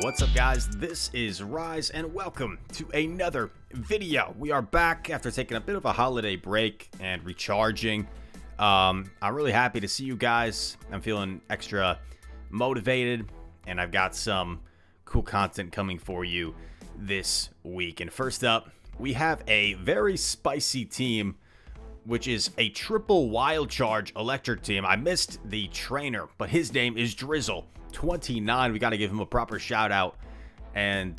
What's up, guys? This is Rise, and welcome to another video. We are back after taking a bit of a holiday break and recharging. I'm really happy to see you guys. I'm feeling extra motivated, and I've got some cool content coming for you this week. And first up, we have a very spicy team, which is a triple wild charge electric team. I missed the trainer, but his name is Drizzle 29. We got to give him a proper shout out. And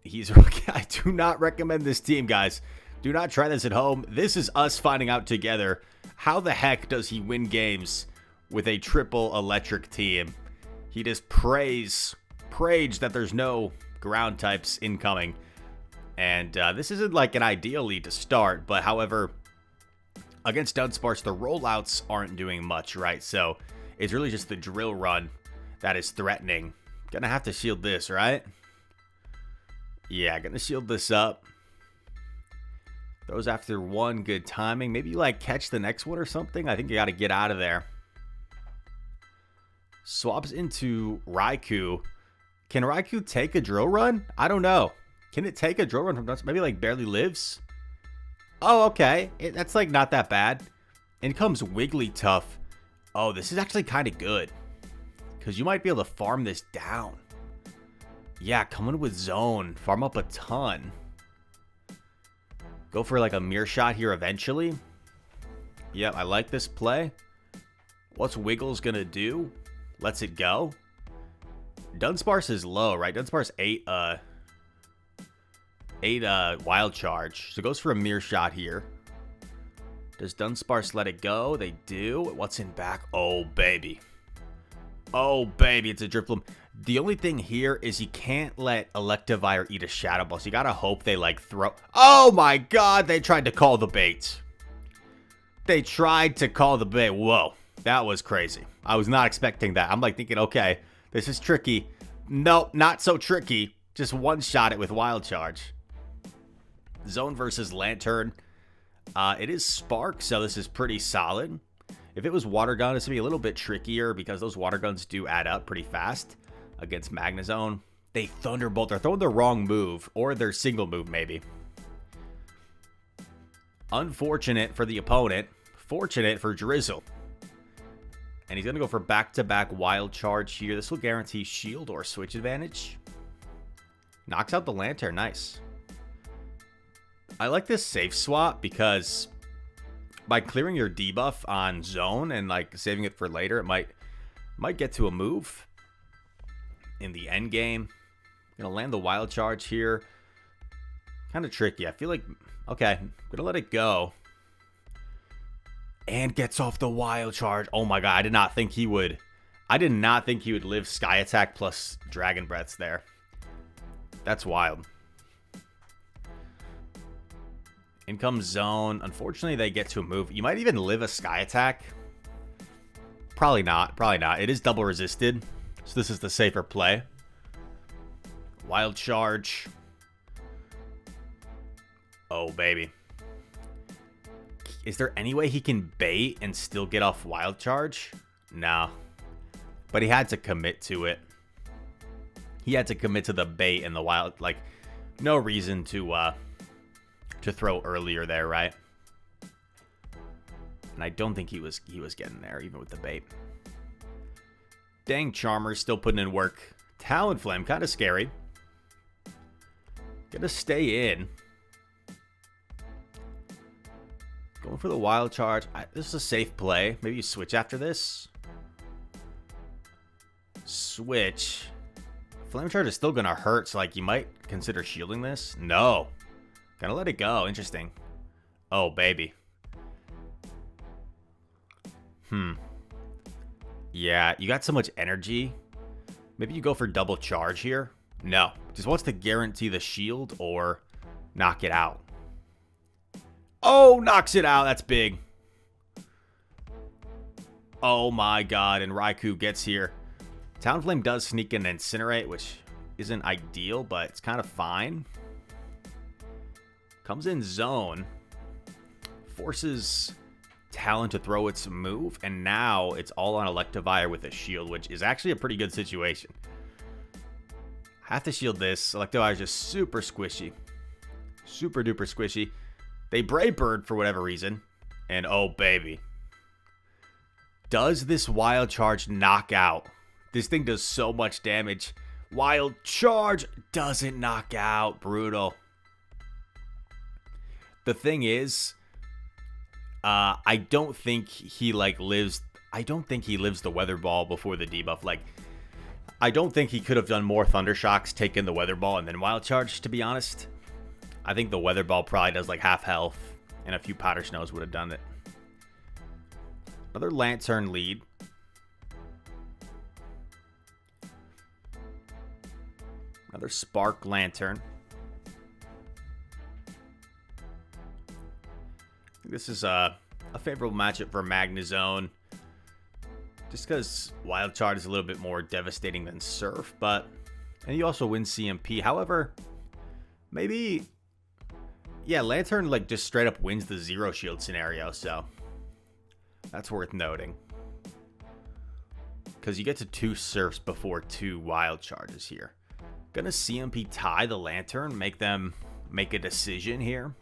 he's I do not recommend this team, guys. Do not try this at home. This is us finding out together how the heck does he win games with a triple electric team. He just prays that there's no ground types incoming. And this isn't like an ideal lead to start, but however, against Dunsparce, the rollouts aren't doing much, right? So it's really just the drill run that is threatening. Gonna have to shield this, right? Yeah, gonna shield this up. Throws after one, good timing. Maybe you like catch the next one or something. I think you gotta get out of there. Swaps into Raikou. Can Raikou take a drill run? I don't know. Can it take a drill run from Dunsparce? Maybe like barely lives? Oh, okay. That's like not that bad. In comes Wigglytuff. Oh, this is actually kind of good, because you might be able to farm this down. Yeah, coming with zone. Farm up a ton. Go for like a mirror shot here eventually. Yep, I like this play. What's Wiggles gonna do? Lets it go. Dunsparce is low, right? Dunsparce 8 wild charge. So goes for a mirror shot here. Does Dunsparce let it go? They do. What's in back? Oh, baby. Oh, baby. It's a Drifloon. The only thing here is you can't let Electivire eat a Shadow Ball. So you gotta hope they like throw. Oh my god. They tried to call the bait. They tried to call the bait. Whoa. That was crazy. I was not expecting that. I'm like thinking, okay, this is tricky. Nope, not so tricky. Just one shot it with wild charge. Zone versus Lantern. It is Spark, so this is pretty solid. If it was Water Gun, this would be a little bit trickier because those Water Guns do add up pretty fast against Magnezone. They Thunderbolt. They're throwing the wrong move, or their single move maybe. Unfortunate for the opponent. Fortunate for Drizzle. And he's going to go for back-to-back wild charge here. This will guarantee shield or switch advantage. Knocks out the Lantern. Nice. I like this safe swap because by clearing your debuff on zone and like saving it for later, it might get to a move in the end game. Gonna land the wild charge here. Kind of tricky. I feel like, okay, I'm gonna let it go. And gets off the wild charge. Oh my god, I did not think he would live Sky Attack plus Dragon Breaths there. That's wild. In comes zone. Unfortunately, they get to a move. You might even live a Sky Attack. Probably not. Probably not. It is double resisted, so this is the safer play. Wild charge. Oh, baby. Is there any way he can bait and still get off wild charge? No. But he had to commit to it. He had to commit to the bait and the wild. Like, no reason to throw earlier there, right? And I don't think he was getting there, even with the bait. Dang, Charmer's still putting in work. Talonflame, kind of scary. Gonna stay in. Going for the wild charge. This is a safe play. Maybe you switch after this. Switch. Flame charge is still gonna hurt, so like you might consider shielding this. No. Gotta let it go. Interesting. Oh, baby. Yeah, you got so much energy. Maybe you go for double charge here. No. Just wants to guarantee the shield or knock it out. Oh, knocks it out. That's big. Oh my god. And Raikou gets here. Talonflame does sneak in and Incinerate, which isn't ideal, but it's kind of fine. Comes in zone. Forces Talon to throw its move, and now it's all on Electivire with a shield, which is actually a pretty good situation. Have to shield this. Electivire is just super squishy. Super duper squishy. They Brave Bird for whatever reason. And oh, baby. Does this Wild Charge knock out? This thing does so much damage. Wild Charge doesn't knock out. Brutal. The thing is, I don't think he lives. I don't think he lives the Weather Ball before the debuff. Like, I don't think he could have done more Thunder Shocks, taken the Weather Ball, and then Wild Charge, to be honest. I think the Weather Ball probably does like half health, and a few Powder Snows would have done it. Another Lantern lead. Another Spark Lantern. This is a favorable matchup for Magnezone. Just because Wild Charge is a little bit more devastating than Surf, and you also win CMP. However, maybe, yeah, Lantern like just straight up wins the Zero Shield scenario, so that's worth noting. Because you get to 2 Surfs before 2 Wild Charges here. Gonna CMP tie the Lantern, make them make a decision here.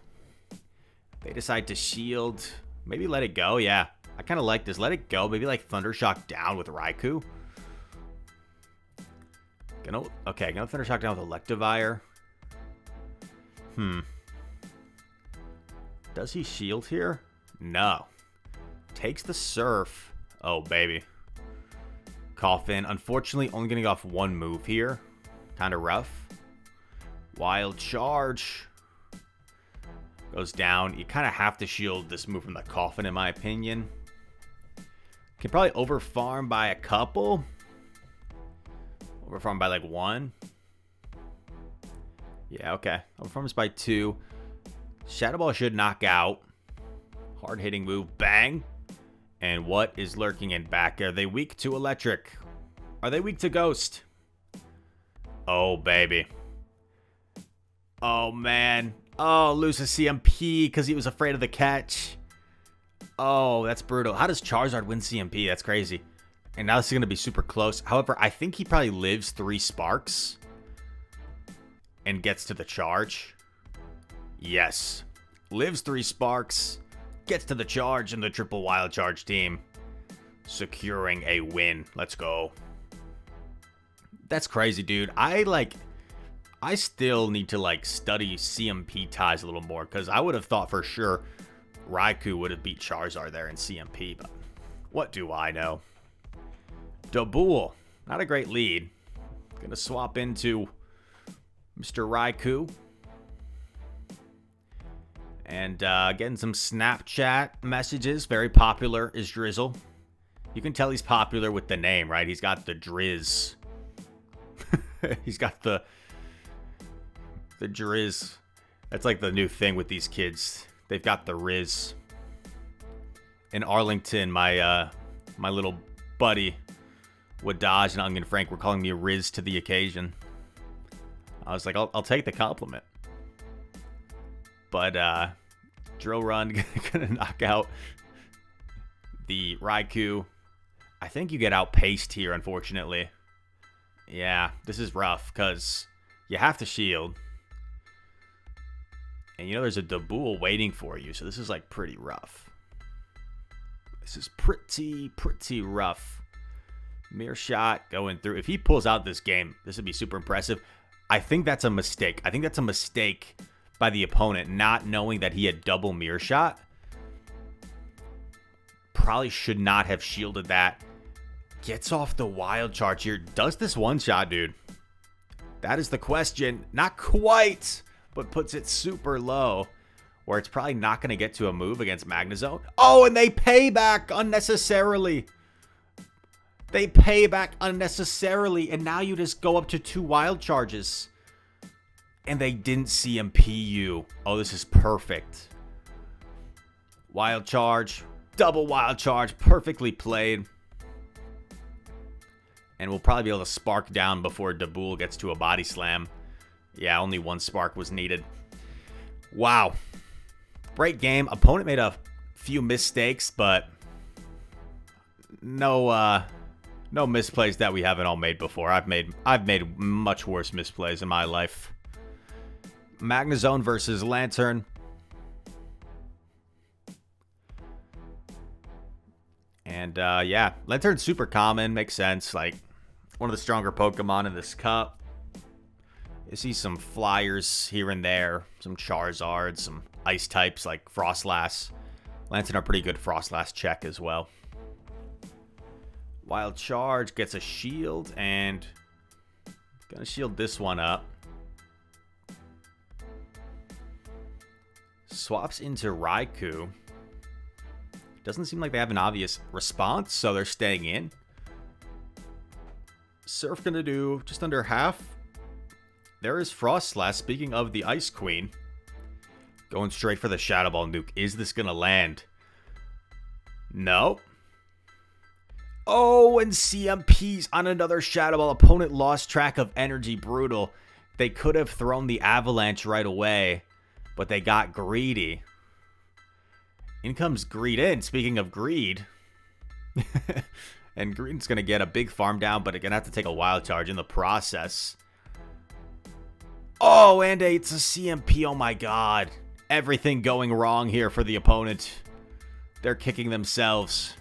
They decide to shield, maybe let it go, yeah. I kind of like this. Let it go. Maybe like Thunder Shock down with Raikou. Gonna Thunder Shock down with Electivire. Does he shield here? No. Takes the Surf. Oh, baby. Coffin. Unfortunately, only going to go off 1 move here. Kind of rough. Wild Charge. Goes down. You kind of have to shield this move from the Coffin, in my opinion. Can probably overfarm by a couple. Overfarm by like 1. Yeah, okay. Overfarms by 2. Shadow Ball should knock out. Hard hitting move. Bang. And what is lurking in back? Are they weak to electric? Are they weak to ghost? Oh, baby. Oh, man. Oh, loses CMP because he was afraid of the catch. Oh, that's brutal. How does Charizard win CMP? That's crazy. And now this is going to be super close. However, I think he probably lives 3 Sparks and gets to the charge. Yes. Lives 3 Sparks, gets to the charge, and the triple Wild Charge team securing a win. Let's go. That's crazy, dude. I still need to study CMP ties a little more, because I would have thought for sure Raikou would have beat Charizard there in CMP, but what do I know? Daboul, not a great lead. Gonna swap into Mr. Raikou. And getting some Snapchat messages. Very popular is Drizzle. You can tell he's popular with the name, right? He's got the Drizz. He's got the Drizz. That's like the new thing with these kids. They've got the Riz. In Arlington, my little buddy Wadaj and Onion Frank were calling me a Riz to the occasion. I was like, I'll take the compliment. But Drill Run gonna knock out the Raikou. I think you get outpaced here, unfortunately. Yeah, this is rough because you have to shield. And there's a Daboul waiting for you, so this is pretty rough. This is pretty rough. Mirror Shot going through. If he pulls out this game, this would be super impressive. I think that's a mistake. I think that's a mistake by the opponent, not knowing that he had double Mirror Shot. Probably should not have shielded that. Gets off the Wild Charge here. Does this one-shot, dude? That is the question. Not quite, but puts it super low, where it's probably not going to get to a move against Magnezone. Oh, and they pay back unnecessarily. They pay back unnecessarily, and now you just go up to 2 Wild Charges. And they didn't CMP you. Oh, this is perfect. Wild Charge. Double Wild Charge. Perfectly played. And we'll probably be able to Spark down before Daboul gets to a Body Slam. Yeah, only 1 Spark was needed. Wow. Great game. Opponent made a few mistakes, but no No misplays that we haven't all made before. I've made much worse misplays in my life. Magnezone versus Lantern. And yeah, Lantern's super common, makes sense. Like one of the stronger Pokemon in this cup. You see some flyers here and there, some Charizards, some ice types like Frostlass. Lantern are pretty good Frostlass check as well. Wild Charge gets a shield, and gonna shield this one up. Swaps into Raikou. Doesn't seem like they have an obvious response, so they're staying in. Surf gonna do just under half. There is Frostlass, speaking of the Ice Queen. Going straight for the Shadow Ball nuke. Is this gonna land? No. Oh, and CMP's on another Shadow Ball. Opponent lost track of energy. Brutal. They could have thrown the Avalanche right away, but they got greedy. In comes Greedent. Speaking of greed. And Greedent's going to get a big farm down, but it's going to have to take a Wild Charge in the process. Oh, and it's a CMP. Oh my god. Everything going wrong here for the opponent. They're kicking themselves.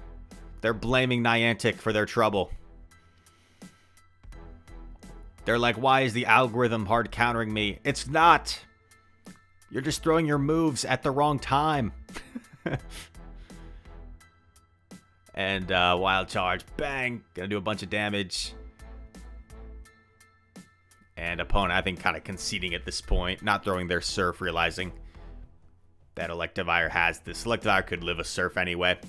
They're blaming Niantic for their trouble. They're like, why is the algorithm hard countering me? It's not. You're just throwing your moves at the wrong time. And Wild Charge. Bang. Gonna do a bunch of damage. And opponent, I think, kind of conceding at this point. Not throwing their Surf, realizing that Electivire has this. Electivire could live a Surf anyway.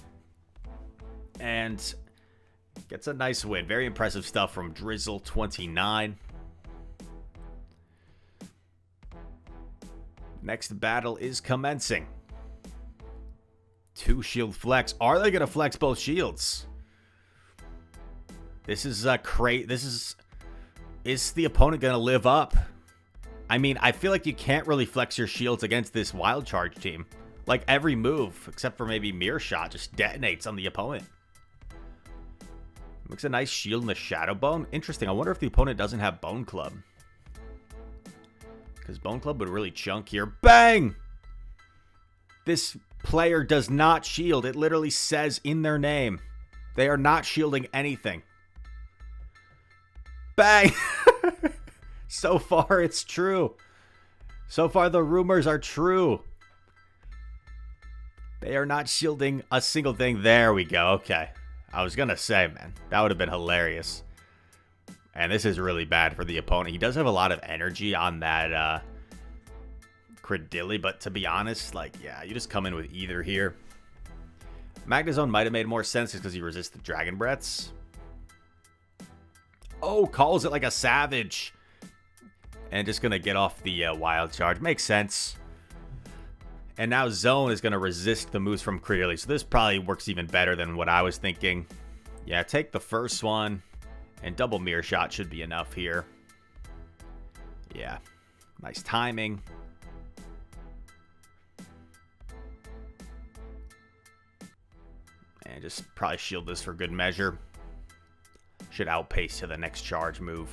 And gets a nice win. Very impressive stuff from Drizzle29. Next battle is commencing. 2 shield flex. Are they going to flex both shields? This is a is the opponent going to live up? I mean, I feel like you can't really flex your shields against this Wild Charge team. Like every move, except for maybe Mirror Shot, just detonates on the opponent. Makes a nice shield in the Shadow Bone. Interesting. I wonder if the opponent doesn't have Bone Club. Because Bone Club would really chunk here. Bang! This player does not shield. It literally says in their name. They are not shielding anything. Bang! So far, it's true. So far, the rumors are true. They are not shielding a single thing. There we go. Okay. I was going to say, man, that would have been hilarious. And this is really bad for the opponent. He does have a lot of energy on that Credilli, but to be honest, like, yeah, you just come in with either here. Magnezone might have made more sense because he resists the Dragon Breaths. Oh, calls it like a savage. And just going to get off the Wild Charge. Makes sense. And now Zone is going to resist the moves from Credilli. So this probably works even better than what I was thinking. Yeah, take the first one. And double Mirror Shot should be enough here. Yeah. Nice timing. And just probably shield this for good measure. Should outpace to the next charge move.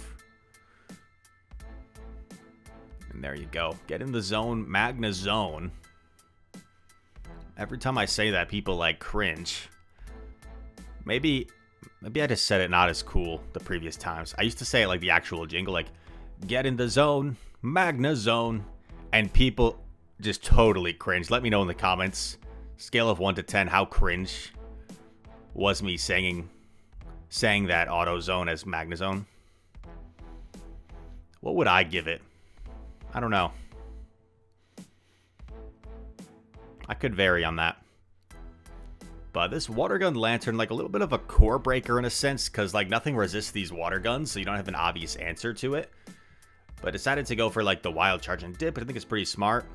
And there you go. Get in the zone. Magnezone. Every time I say that, people like cringe. Maybe I just said it not as cool the previous times. I used to say it like the actual jingle, like, get in the zone, Magnezone. And people just totally cringe. Let me know in the comments. Scale of 1 to 10, how cringe was me saying that auto zone as Magnezone? What would I give it? I don't know. I could vary on that. But this Water Gun Lantern, like a little bit of a core breaker in a sense, because like nothing resists these Water Guns, so you don't have an obvious answer to it. But decided to go for like the Wild Charge and Dip, but I think it's pretty smart.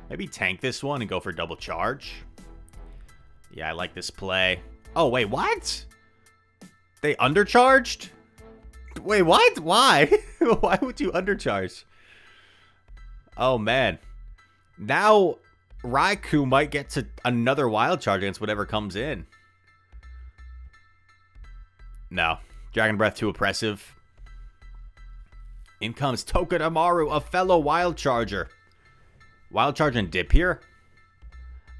Maybe tank this one and go for double charge. Yeah, I like this play. Oh, wait, what? They undercharged? Wait, what? Why? Why would you undercharge? Oh, man. Now Raikou might get to another Wild Charge against whatever comes in. No. Dragon Breath too oppressive. In comes Tokidamaru, a fellow Wild Charger. Wild Charge and dip here?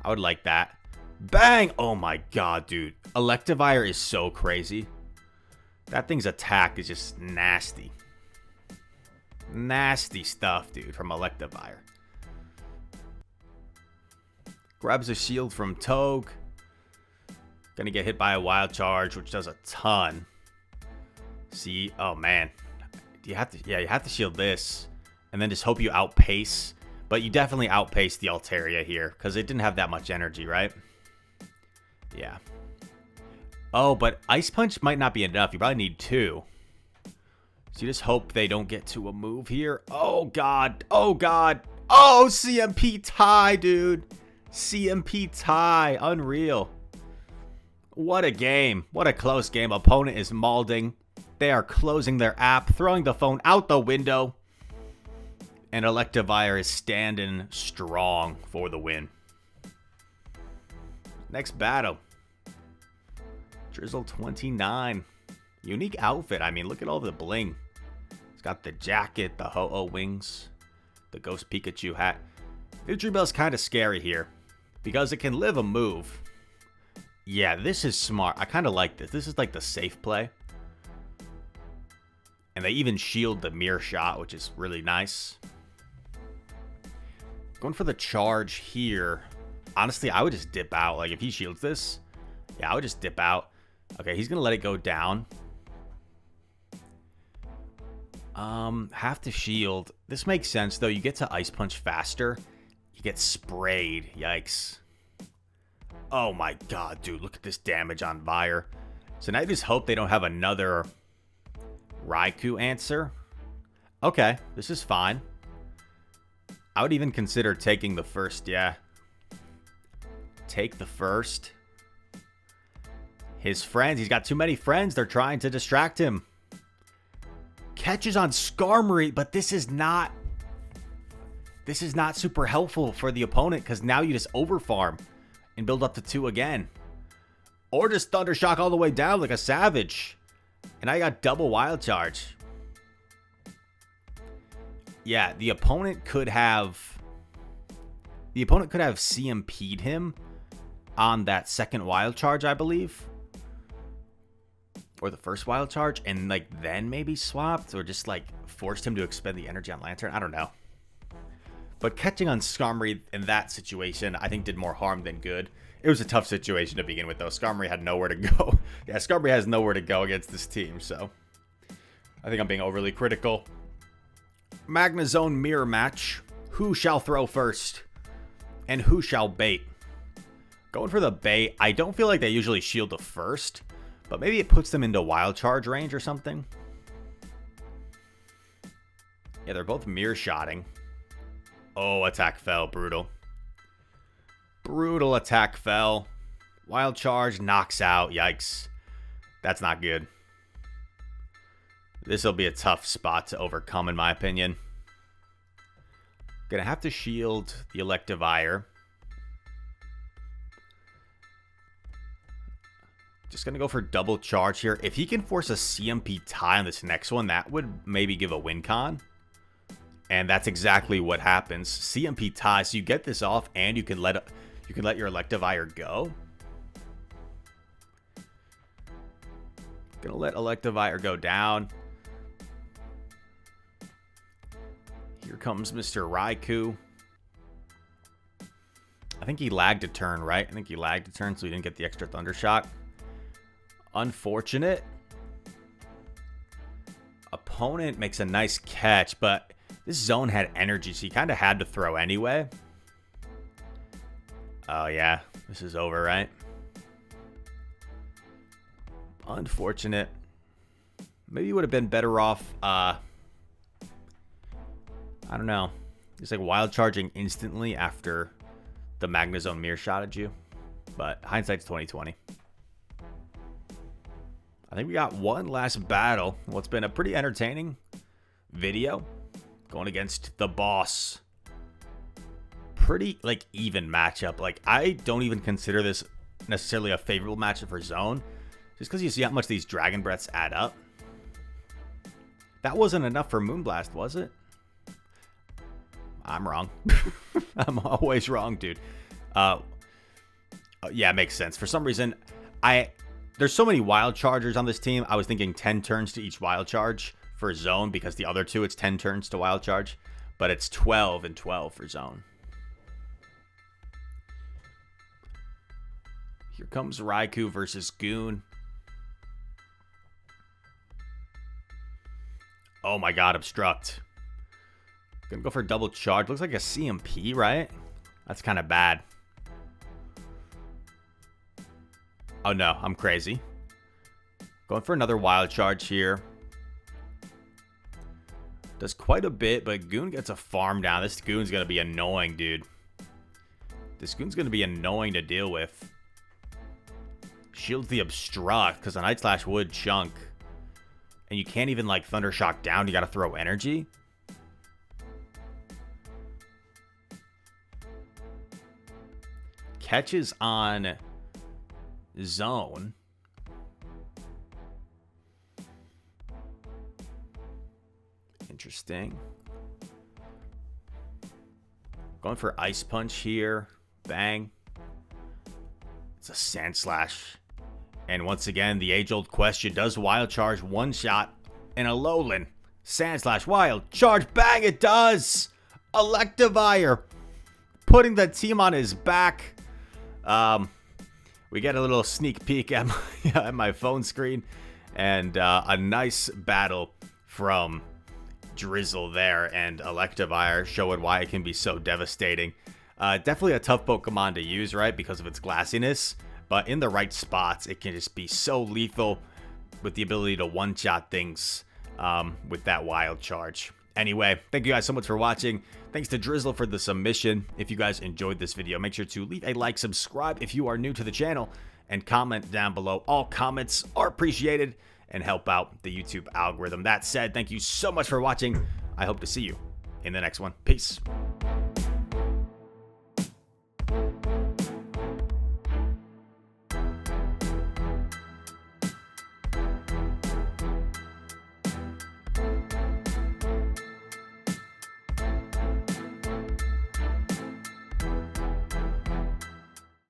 I would like that. Bang! Oh my god, dude. Electivire is so crazy. That thing's attack is just nasty. Nasty stuff, dude, from Electivire. Grabs a shield from Togue. Gonna get hit by a Wild Charge, which does a ton. See? Oh, man. You have to shield this. And then just hope you outpace. But you definitely outpace the Altaria here, because it didn't have that much energy, right? Yeah. Oh, but Ice Punch might not be enough. You probably need 2. So you just hope they don't get to a move here. Oh, God. Oh, God. Oh, CMP tie, dude. CMP tie. Unreal. What a game. What a close game. Opponent is mauling. They are closing their app, throwing the phone out the window. And Electivire is standing strong for the win. Next battle. Drizzle 29. Unique outfit. I mean, look at all the bling. It's got the jacket, the Ho-Oh wings, the Ghost Pikachu hat. Victory Bell's kind of scary here because it can live a move. Yeah, this is smart. I kind of like this. This is like the safe play. And they even shield the mirror shot, which is really nice. Going for the charge here. Honestly, I would just dip out. Like, if he shields this, yeah, I would just dip out. Okay, he's going to let it go down. Have to shield. This makes sense, though. You get to Ice Punch faster. You get sprayed. Yikes. Oh, my God, dude. Look at this damage on Vire. So now I just hope they don't have another Raikou answer. Okay, this is fine. I would even consider taking the first, yeah. Take the first. His friends, he's got too many friends. They're trying to distract him. Catches on Skarmory, but this is not super helpful for the opponent because now you just overfarm and build up to 2 again. Or just Thunder Shock all the way down like a savage. And I got double Wild Charge. Yeah, the opponent could have CMP'd him on that second Wild Charge, I believe. Or the first Wild Charge, and like then maybe swapped, or just like forced him to expend the energy on Lantern. I don't know. But catching on Skarmory in that situation, I think did more harm than good. It was a tough situation to begin with, though. Skarmory had nowhere to go. Yeah, Skarmory has nowhere to go against this team, so I think I'm being overly critical. Magnezone mirror match. Who shall throw first? And who shall bait? Going for the bait. I don't feel like they usually shield the first, but maybe it puts them into Wild Charge range or something. Yeah, they're both mirror shotting. Oh, attack fell. Brutal. Brutal attack fell. Wild Charge knocks out. Yikes. That's not good. This will be a tough spot to overcome, in my opinion. Gonna have to shield the Electivire. Just gonna go for double charge here. If he can force a CMP tie on this next one, that would maybe give a win con. And that's exactly what happens. CMP tie, so you get this off, and you can let your Electivire go. Gonna let Electivire go down. Here comes Mr. Raikou. I think he lagged a turn, right? I think he lagged a turn, so he didn't get the extra Thunder Shock. Unfortunate. Opponent makes a nice catch, but this zone had energy, so he kind of had to throw anyway. Oh, yeah. This is over, right? Unfortunate. Maybe you would have been better off, I don't know. It's like wild charging instantly after the Magnezone mirror shot at you. But hindsight's 20/20. I think we got one last battle. What's been a pretty entertaining video. Going against the boss. Pretty, like, even matchup. Like, I don't even consider this necessarily a favorable matchup for Zone. Just because you see how much these Dragon Breaths add up. That wasn't enough for Moonblast, was it? I'm wrong. I'm always wrong, dude. Yeah, it makes sense. For some reason, there's so many wild chargers on this team. I was thinking 10 turns to each wild charge for zone, because the other two, it's 10 turns to wild charge. But it's 12 and 12 for zone. Here comes Raikou versus Goon. Oh my god, Obstruct. Gonna go for double charge. Looks like a CMP, right? That's kind of bad. Oh no, I'm crazy. Going for another wild charge here. Does quite a bit, but Goon gets a farm down. This Goon's gonna be annoying, dude. This Goon's gonna be annoying to deal with. Shields the Obstruct, because the Night Slash would chunk. And you can't even, like, Thunder Shock down. You gotta throw energy. Catches on zone. Interesting. Going for Ice Punch here. Bang. It's a Sand Slash. And once again, the age-old question, does Wild Charge one-shot an Alolan? Sand Slash, Wild Charge, bang, it does! Electivire putting the team on his back. We get a little sneak peek at my phone screen. And a nice battle from Drizzle there and Electivire, showing why it can be so devastating. Definitely a tough Pokemon to use, right? Because of its glassiness. But in the right spots, it can just be so lethal with the ability to one-shot things with that wild charge. Anyway, thank you guys so much for watching. Thanks to Drizzle for the submission. If you guys enjoyed this video, make sure to leave a like, subscribe if you are new to the channel, and comment down below. All comments are appreciated and help out the YouTube algorithm. That said, thank you so much for watching. I hope to see you in the next one. Peace.